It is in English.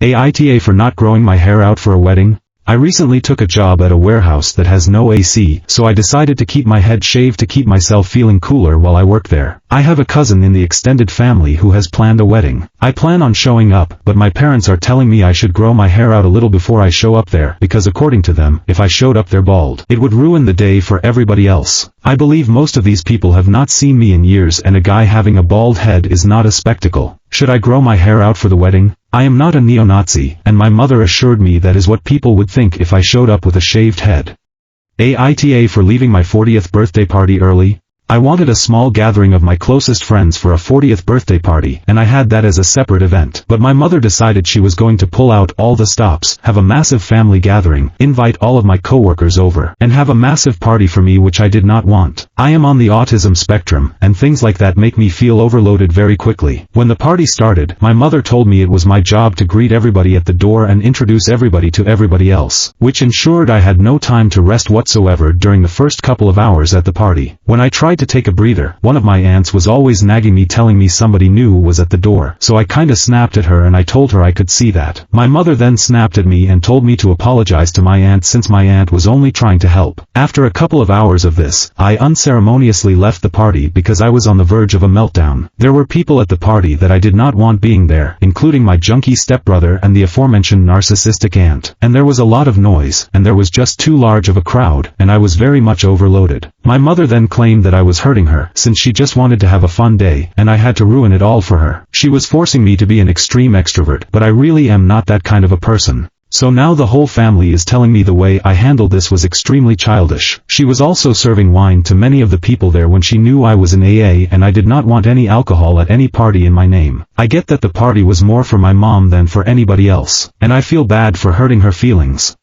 AITA for not growing my hair out for a wedding? I recently took a job at a warehouse that has no AC, so I decided to keep my head shaved to keep myself feeling cooler while I work there. I have a cousin in the extended family who has planned a wedding. I plan on showing up, but my parents are telling me I should grow my hair out a little before I show up there, because according to them, if I showed up there bald, it would ruin the day for everybody else. I believe most of these people have not seen me in years, and a guy having a bald head is not a spectacle. Should I grow my hair out for the wedding? I am not a neo-Nazi, and my mother assured me that is what people would think if I showed up with a shaved head. AITA for leaving my 40th birthday party early? I wanted a small gathering of my closest friends for a 40th birthday party, and I had that as a separate event. But my mother decided she was going to pull out all the stops, have a massive family gathering, invite all of my coworkers over, and have a massive party for me, which I did not want. I am on the autism spectrum, and things like that make me feel overloaded very quickly. When the party started, my mother told me it was my job to greet everybody at the door and introduce everybody to everybody else, which ensured I had no time to rest whatsoever during the first couple of hours at the party. When I tried to take a breather, one of my aunts was always nagging me, telling me somebody new was at the door, so I kinda snapped at her and I told her I could see that. My mother then snapped at me and told me to apologize to my aunt, since my aunt was only trying to help. After a couple of hours of this, I unceremoniously left the party because I was on the verge of a meltdown. There were people at the party that I did not want being there, including my junkie stepbrother and the aforementioned narcissistic aunt. And there was a lot of noise, and there was just too large of a crowd, and I was very much overloaded. My mother then claimed that I was hurting her, since she just wanted to have a fun day, and I had to ruin it all for her. She was forcing me to be an extreme extrovert, but I really am not that kind of a person. So now the whole family is telling me the way I handled this was extremely childish. She was also serving wine to many of the people there when she knew I was in AA and I did not want any alcohol at any party in my name. I get that the party was more for my mom than for anybody else, and I feel bad for hurting her feelings.